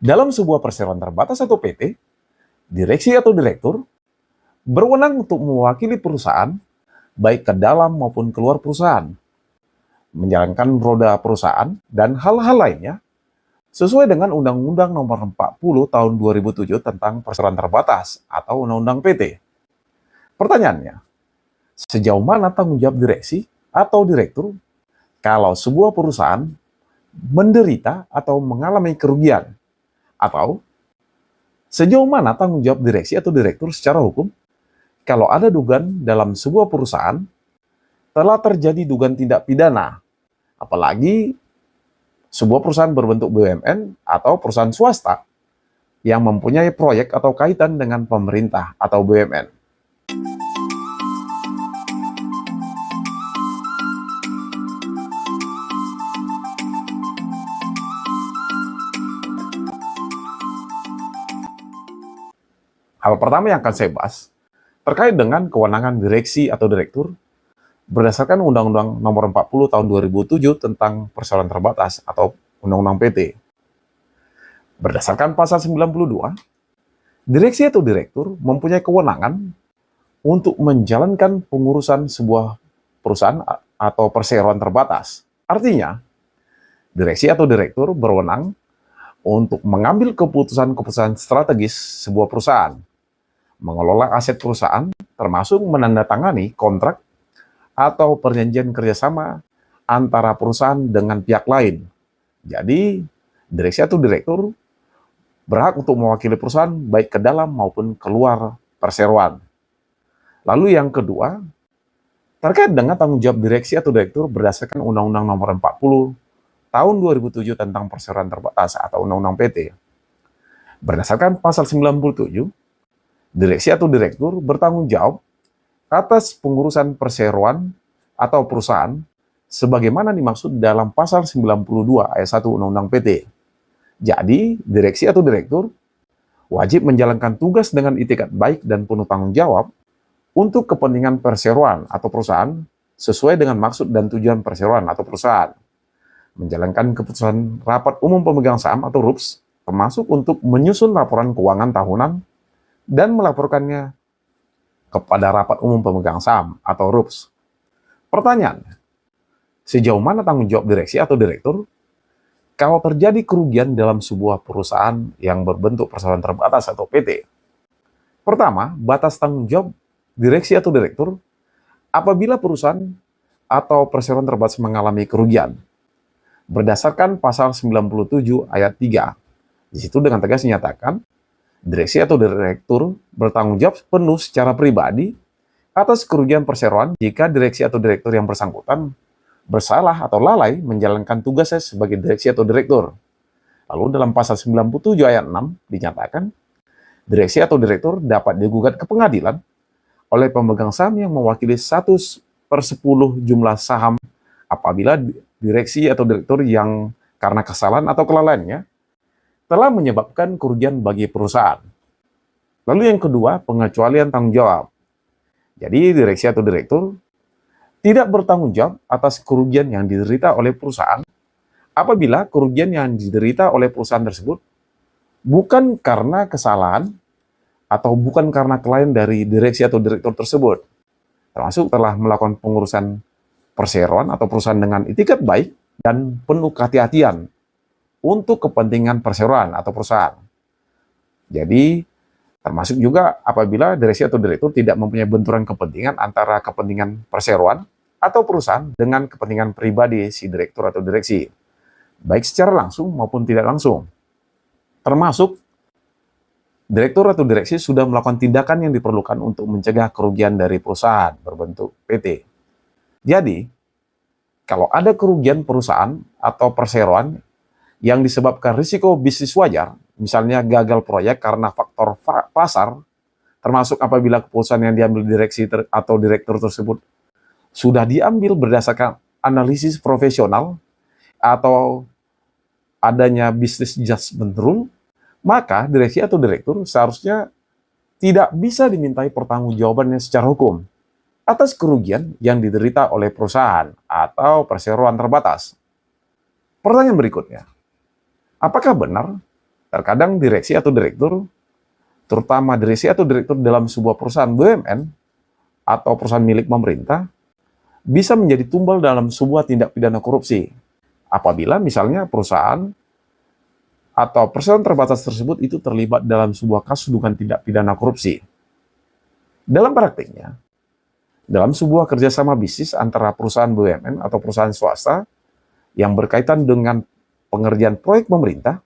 Dalam sebuah perseroan terbatas atau PT, direksi atau direktur berwenang untuk mewakili perusahaan, baik ke dalam maupun keluar perusahaan, menjalankan roda perusahaan, dan hal-hal lainnya sesuai dengan Undang-Undang Nomor 40 Tahun 2007 tentang Perseroan Terbatas atau Undang-Undang PT. Pertanyaannya, sejauh mana tanggung jawab direksi atau direktur kalau sebuah perusahaan menderita atau mengalami kerugian? Atau sejauh mana tanggung jawab direksi atau direktur secara hukum kalau ada dugaan dalam sebuah perusahaan telah terjadi dugaan tindak pidana, apalagi sebuah perusahaan berbentuk BUMN atau perusahaan swasta yang mempunyai proyek atau kaitan dengan pemerintah atau BUMN. Hal pertama yang akan saya bahas terkait dengan kewenangan direksi atau direktur berdasarkan Undang-Undang Nomor 40 Tahun 2007 tentang Perseroan Terbatas atau Undang-Undang PT. Berdasarkan pasal 92, direksi atau direktur mempunyai kewenangan untuk menjalankan pengurusan sebuah perusahaan atau perseroan terbatas. Artinya, direksi atau direktur berwenang untuk mengambil keputusan-keputusan strategis sebuah perusahaan, mengelola aset perusahaan, termasuk menandatangani kontrak atau perjanjian kerjasama antara perusahaan dengan pihak lain. Jadi, direksi atau direktur berhak untuk mewakili perusahaan baik ke dalam maupun keluar perseroan. Lalu yang kedua, terkait dengan tanggung jawab direksi atau direktur berdasarkan Undang-Undang Nomor 40 Tahun 2007 tentang Perseroan Terbatas atau Undang-Undang PT. Berdasarkan pasal 97, direksi atau direktur bertanggung jawab atas pengurusan perseroan atau perusahaan sebagaimana dimaksud dalam pasal 92 ayat 1 Undang-Undang PT. Jadi, direksi atau direktur wajib menjalankan tugas dengan itikat baik dan penuh tanggung jawab untuk kepentingan perseroan atau perusahaan sesuai dengan maksud dan tujuan perseroan atau perusahaan. Menjalankan keputusan Rapat Umum Pemegang Saham atau RUPS, termasuk untuk menyusun laporan keuangan tahunan dan melaporkannya kepada Rapat Umum Pemegang Saham atau RUPS. Pertanyaan, sejauh mana tanggung jawab direksi atau direktur kalau terjadi kerugian dalam sebuah perusahaan yang berbentuk perseroan terbatas atau PT? Pertama, batas tanggung jawab direksi atau direktur apabila perusahaan atau perseroan terbatas mengalami kerugian. Berdasarkan pasal 97 ayat 3, di situ dengan tegas dinyatakan, direksi atau direktur bertanggung jawab penuh secara pribadi atas kerugian perseroan jika direksi atau direktur yang bersangkutan bersalah atau lalai menjalankan tugasnya sebagai direksi atau direktur. Lalu dalam pasal 97 ayat 6 dinyatakan, direksi atau direktur dapat digugat ke pengadilan oleh pemegang saham yang mewakili 1/10 jumlah saham apabila direksi atau direktur yang karena kesalahan atau kelalaiannya telah menyebabkan kerugian bagi perusahaan. Lalu yang kedua, pengecualian tanggung jawab. Jadi direksi atau direktur tidak bertanggung jawab atas kerugian yang diderita oleh perusahaan apabila kerugian yang diderita oleh perusahaan tersebut bukan karena kesalahan atau bukan karena kelalaian dari direksi atau direktur tersebut, termasuk telah melakukan pengurusan perseroan atau perusahaan dengan itikat baik dan penuh kehati-hatian untuk kepentingan perseroan atau perusahaan. Jadi, termasuk juga apabila direksi atau direktur tidak mempunyai benturan kepentingan antara kepentingan perseroan atau perusahaan dengan kepentingan pribadi si direktur atau direksi, baik secara langsung maupun tidak langsung. Termasuk, direktur atau direksi sudah melakukan tindakan yang diperlukan untuk mencegah kerugian dari perusahaan berbentuk PT. Jadi, kalau ada kerugian perusahaan atau perseroan yang disebabkan risiko bisnis wajar, misalnya gagal proyek karena faktor pasar, termasuk apabila keputusan yang diambil direksi atau direktur tersebut sudah diambil berdasarkan analisis profesional atau adanya business judgment rule, maka direksi atau direktur seharusnya tidak bisa dimintai pertanggungjawabannya secara hukum atas kerugian yang diderita oleh perusahaan atau perseroan terbatas. Pertanyaan berikutnya, apakah benar Terkadang direksi atau direktur, terutama direksi atau direktur dalam sebuah perusahaan BUMN atau perusahaan milik pemerintah, bisa menjadi tumbal dalam sebuah tindak pidana korupsi. Apabila misalnya perusahaan atau perseroan terbatas tersebut itu terlibat dalam sebuah kasus dugaan tindak pidana korupsi. Dalam praktiknya, dalam sebuah kerjasama bisnis antara perusahaan BUMN atau perusahaan swasta yang berkaitan dengan pengerjaan proyek pemerintah,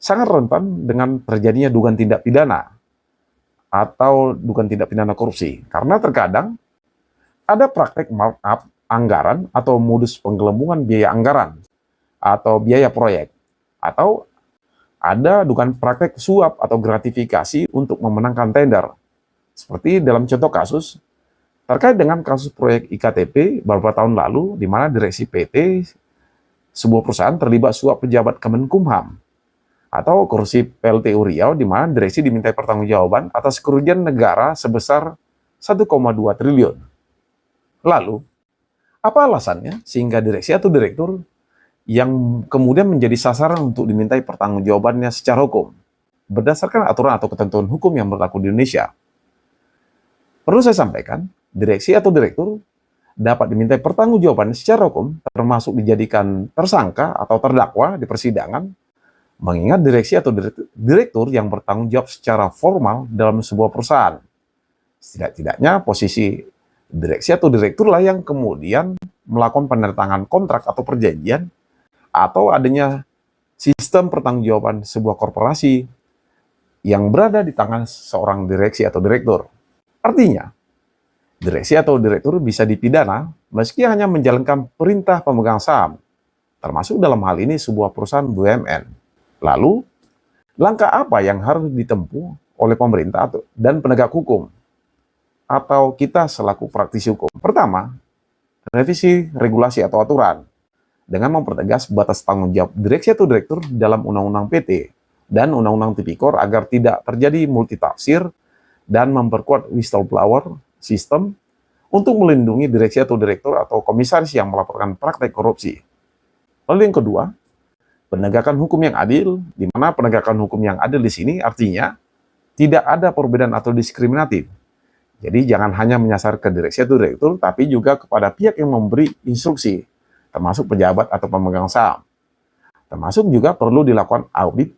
sangat rentan dengan terjadinya dugaan tindak pidana atau dugaan tindak pidana korupsi. Karena terkadang ada praktek markup anggaran atau modus penggelembungan biaya anggaran atau biaya proyek, atau ada dugaan praktek suap atau gratifikasi untuk memenangkan tender. Seperti dalam contoh kasus terkait dengan kasus proyek IKTP beberapa tahun lalu, di mana direksi PT sebuah perusahaan terlibat suap pejabat Kemenkumham, atau korupsi PLTU Riau, di mana direksi dimintai pertanggungjawaban atas kerugian negara sebesar 1,2 triliun. Lalu, apa alasannya sehingga direksi atau direktur yang kemudian menjadi sasaran untuk dimintai pertanggungjawabannya secara hukum, berdasarkan aturan atau ketentuan hukum yang berlaku di Indonesia? Perlu saya sampaikan, direksi atau direktur dapat dimintai pertanggungjawaban secara hukum, termasuk dijadikan tersangka atau terdakwa di persidangan, mengingat direksi atau direktur yang bertanggung jawab secara formal dalam sebuah perusahaan. Setidak-tidaknya posisi direksi atau direktur lah yang kemudian melakukan penandatangan kontrak atau perjanjian, atau adanya sistem pertanggungjawaban sebuah korporasi yang berada di tangan seorang direksi atau direktur. Artinya, direksi atau direktur bisa dipidana meski hanya menjalankan perintah pemegang saham, termasuk dalam hal ini sebuah perusahaan BUMN. Lalu, langkah apa yang harus ditempuh oleh pemerintah dan penegak hukum atau kita selaku praktisi hukum? Pertama, revisi regulasi atau aturan dengan mempertegas batas tanggung jawab direksi atau direktur dalam Undang-Undang PT dan Undang-Undang Tipikor agar tidak terjadi multitafsir, dan memperkuat whistleblower sistem untuk melindungi direksi atau direktur atau komisaris yang melaporkan praktek korupsi. Lalu yang kedua, penegakan hukum yang adil, di mana penegakan hukum yang adil di sini artinya tidak ada perbedaan atau diskriminatif. Jadi jangan hanya menyasar ke direksi atau direktur, tapi juga kepada pihak yang memberi instruksi, termasuk pejabat atau pemegang saham. Termasuk juga perlu dilakukan audit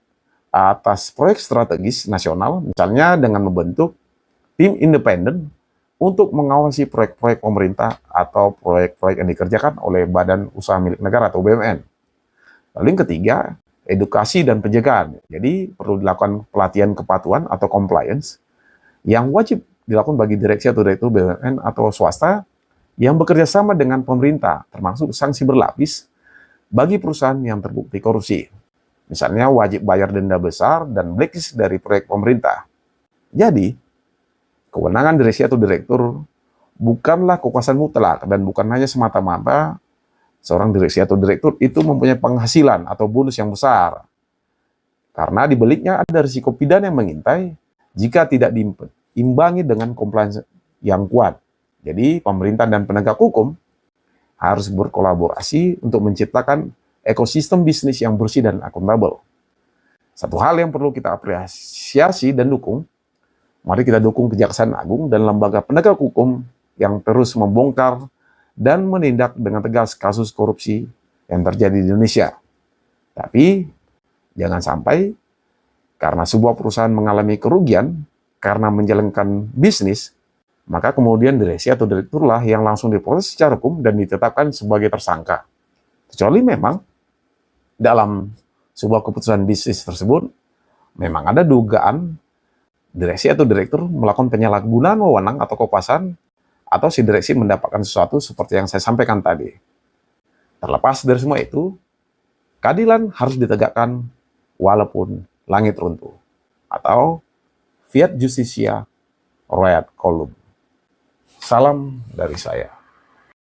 atas proyek strategis nasional, misalnya dengan membentuk tim independen untuk mengawasi proyek-proyek pemerintah atau proyek-proyek yang dikerjakan oleh badan usaha milik negara atau BUMN. Lalu yang ketiga, edukasi dan pencegahan. Jadi perlu dilakukan pelatihan kepatuhan atau compliance yang wajib dilakukan bagi direksi atau direktur BUMN atau swasta yang bekerja sama dengan pemerintah, termasuk sanksi berlapis bagi perusahaan yang terbukti korupsi. Misalnya wajib bayar denda besar dan blacklist dari proyek pemerintah. Jadi, kewenangan direksi atau direktur bukanlah kekuasaan mutlak dan bukan hanya semata-mata seorang direksi atau direktur itu mempunyai penghasilan atau bonus yang besar. Karena di baliknya ada risiko pidana yang mengintai jika tidak diimbangi dengan compliance yang kuat. Jadi pemerintah dan penegak hukum harus berkolaborasi untuk menciptakan ekosistem bisnis yang bersih dan akuntabel. Satu hal yang perlu kita apresiasi dan dukung, mari kita dukung Kejaksaan Agung dan lembaga penegak hukum yang terus membongkar dan menindak dengan tegas kasus korupsi yang terjadi di Indonesia. Tapi, jangan sampai karena sebuah perusahaan mengalami kerugian karena menjalankan bisnis, maka kemudian direksi atau direkturlah yang langsung diproses secara hukum dan ditetapkan sebagai tersangka. Kecuali memang dalam sebuah keputusan bisnis tersebut, memang ada dugaan direksi atau direktur melakukan penyalahgunaan wewenang atau kekuasaan, atau si direksi mendapatkan sesuatu seperti yang saya sampaikan tadi. Terlepas dari semua itu, keadilan harus ditegakkan walaupun langit runtuh. Atau fiat justitia, rakyat kolum. Salam dari saya.